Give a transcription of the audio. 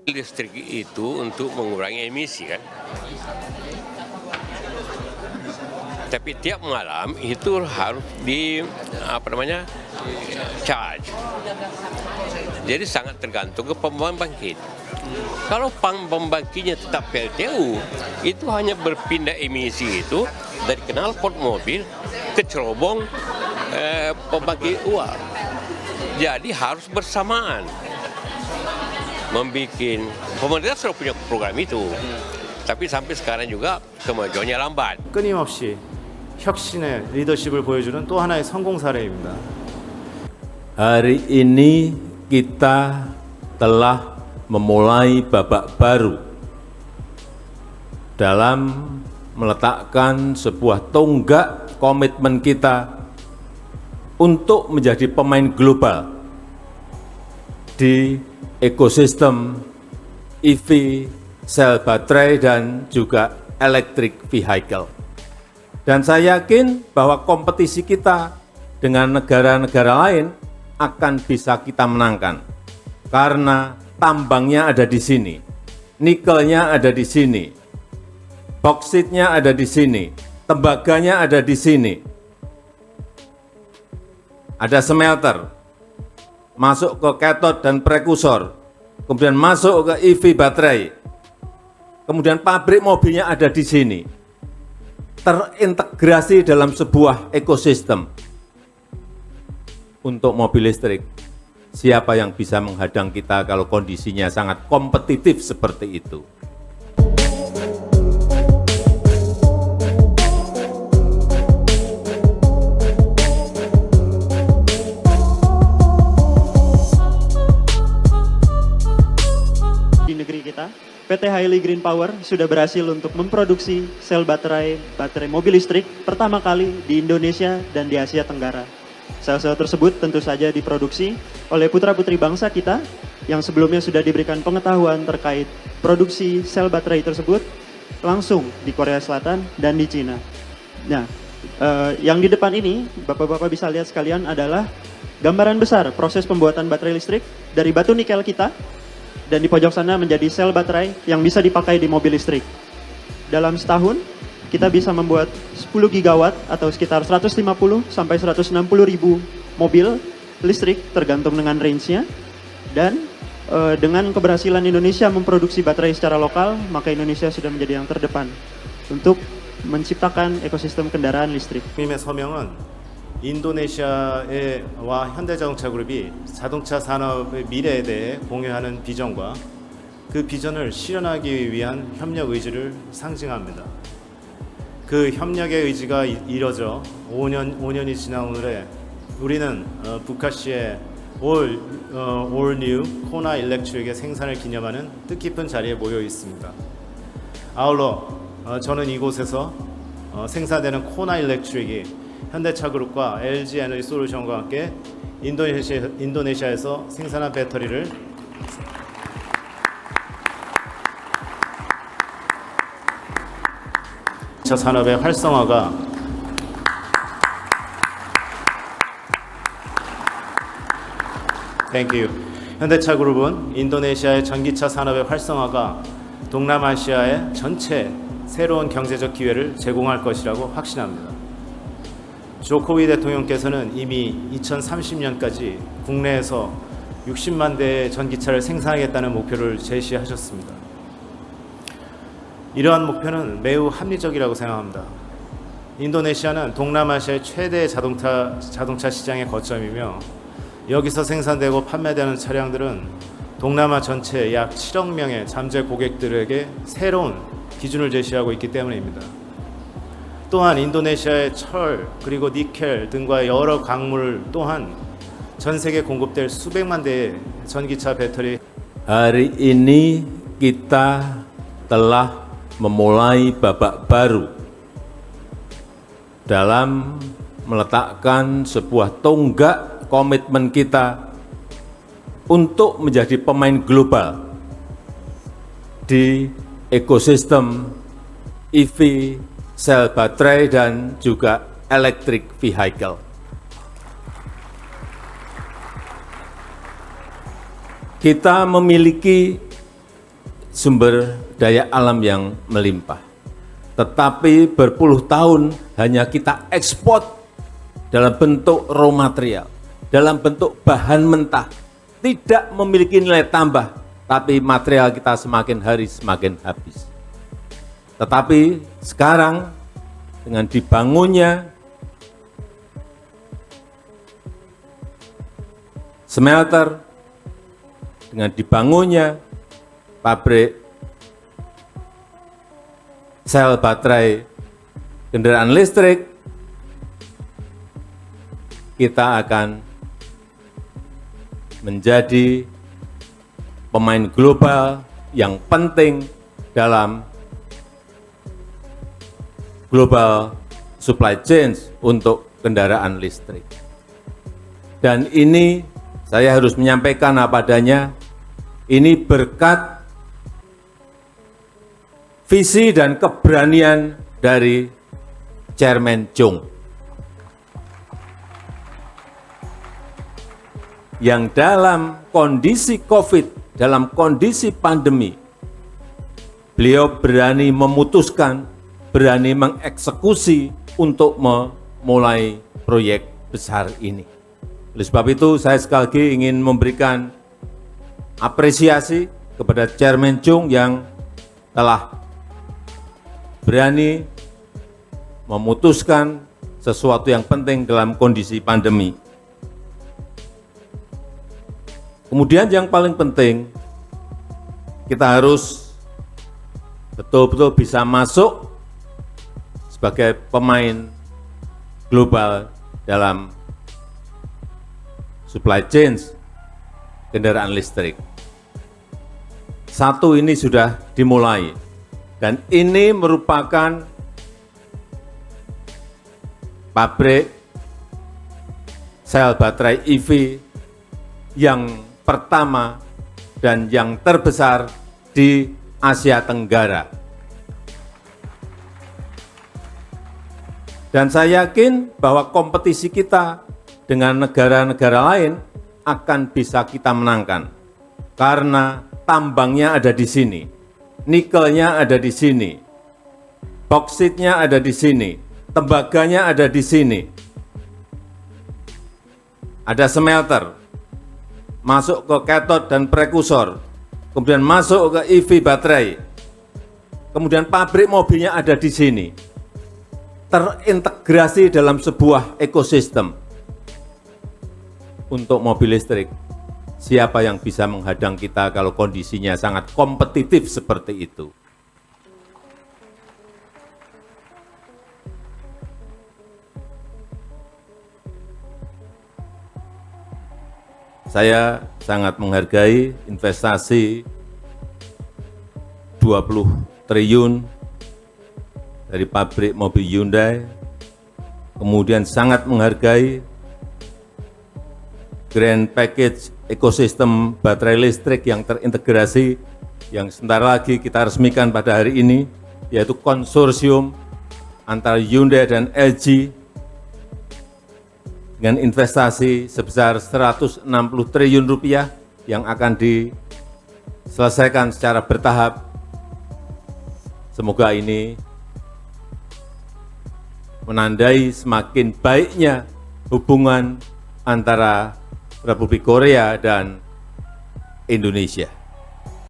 Listrik itu untuk mengurangi emisi kan. Tapi tiap malam itu harus charge. Jadi sangat tergantung ke pembangkit. Kalau pembangkitnya tetap PLTU, itu hanya berpindah emisi itu dari knalpot mobil ke cerobong pembangkit uap. Jadi harus bersamaan membikin. Pemerintah sudah punya program itu, tapi sampai sekarang juga kemajuannya lambat. 끊임없이 혁신의 리더십을 보여주는 또 하나의 성공 사례입니다. Hari ini kita telah memulai babak baru dalam meletakkan sebuah tonggak komitmen kita untuk menjadi pemain global di ekosistem EV, sel baterai, dan juga electric vehicle. Dan saya yakin bahwa kompetisi kita dengan negara-negara lain akan bisa kita menangkan. Karena tambangnya ada di sini, nikelnya ada di sini, bauksit-nya ada di sini, tembaganya ada di sini. Ada smelter, masuk ke kathode dan prekursor, kemudian masuk ke EV baterai, kemudian pabrik mobilnya ada di sini. Terintegrasi dalam sebuah ekosistem. Untuk mobil listrik, siapa yang bisa menghadang kita kalau kondisinya sangat kompetitif seperti itu? Di negeri kita, PT Highly Green Power sudah berhasil untuk memproduksi sel baterai mobil listrik pertama kali di Indonesia dan di Asia Tenggara. Sel-sel tersebut tentu saja diproduksi oleh putra-putri bangsa kita yang sebelumnya sudah diberikan pengetahuan terkait produksi sel baterai tersebut langsung di Korea Selatan dan di Cina. Nah, yang di depan ini, Bapak-Bapak bisa lihat sekalian adalah gambaran besar proses pembuatan baterai listrik dari batu nikel kita, dan di pojok sana menjadi sel baterai yang bisa dipakai di mobil listrik. Dalam setahun, kita bisa membuat 10 gigawatt atau sekitar 150 sampai 160 ribu mobil listrik tergantung dengan range-nya. Dan dengan keberhasilan Indonesia memproduksi baterai secara lokal, maka Indonesia sudah menjadi yang terdepan untuk menciptakan ekosistem kendaraan listrik. 님의 서명은 인도네시아와 현대자동차 그룹이 자동차 산업의 미래에 대해 공유하는 비전과 그 비전을 실현하기 위한 협력 의지를 상징합니다. 그 협력의 의지가 이뤄져 5년이 지난 오늘에 우리는 북카시의 All New 코나 일렉트릭의 생산을 기념하는 뜻깊은 자리에 모여 있습니다. 아울러 저는 이곳에서 생산되는 코나 일렉트릭이 현대차그룹과 LG 에너지 솔루션과 함께 인도네시아에서 생산한 배터리를 차 산업의 활성화가 현대차그룹은 인도네시아의 전기차 산업의 활성화가 동남아시아의 전체 새로운 경제적 기회를 제공할 것이라고 확신합니다. 조코위 대통령께서는 이미 2030년까지 국내에서 60만 대의 전기차를 생산하겠다는 목표를 제시하셨습니다. 이러한 목표는 매우 합리적이라고 생각합니다. 인도네시아는 동남아시아의 최대 자동차 시장의 거점이며 여기서 생산되고 판매되는 차량들은 동남아 전체 약 7억 명의 잠재 고객들에게 새로운 기준을 제시하고 있기 때문입니다. 또한 인도네시아의 철 그리고 니켈 등과 여러 광물 또한 전 세계에 공급될 수백만 대의 전기차 배터리. Hari ini kita telah memulai babak baru dalam meletakkan sebuah tonggak komitmen kita untuk menjadi pemain global di ekosistem EV, sel baterai, dan juga electric vehicle. Kita memiliki sumber daya alam yang melimpah. Tetapi berpuluh tahun hanya kita ekspor dalam bentuk raw material, dalam bentuk bahan mentah, tidak memiliki nilai tambah, tapi material kita semakin hari semakin habis. Tetapi sekarang dengan dibangunnya smelter, dengan dibangunnya pabrik sel baterai kendaraan listrik, kita akan menjadi pemain global yang penting dalam global supply chain untuk kendaraan listrik. Dan ini saya harus menyampaikan apa adanya, ini berkat visi dan keberanian dari Chairman Chung, yang dalam kondisi COVID, dalam kondisi pandemi, beliau berani memutuskan, berani mengeksekusi untuk memulai proyek besar ini. Oleh sebab itu, saya sekali lagi ingin memberikan apresiasi kepada Chairman Chung yang telah berani memutuskan sesuatu yang penting dalam kondisi pandemi. Kemudian yang paling penting, kita harus betul-betul bisa masuk sebagai pemain global dalam supply chain kendaraan listrik. Satu ini sudah dimulai, dan ini merupakan pabrik sel baterai EV yang pertama dan yang terbesar di Asia Tenggara. Dan saya yakin bahwa kompetisi kita dengan negara-negara lain akan bisa kita menangkan, karena tambangnya ada di sini, nikelnya ada di sini, bauksit-nya ada di sini, tembaganya ada di sini, ada smelter, masuk ke kathode dan prekursor, kemudian masuk ke EV baterai, kemudian pabrik mobilnya ada di sini, terintegrasi dalam sebuah ekosistem. Untuk mobil listrik, siapa yang bisa menghadang kita kalau kondisinya sangat kompetitif seperti itu? Saya sangat menghargai investasi 20 triliun dari pabrik mobil Hyundai, kemudian sangat menghargai grand package ekosistem baterai listrik yang terintegrasi yang sebentar lagi kita resmikan pada hari ini, yaitu konsorsium antara Hyundai dan LG dengan investasi sebesar 160 triliun rupiah yang akan diselesaikan secara bertahap. Semoga ini menandai semakin baiknya hubungan antara Republik Korea dan Indonesia.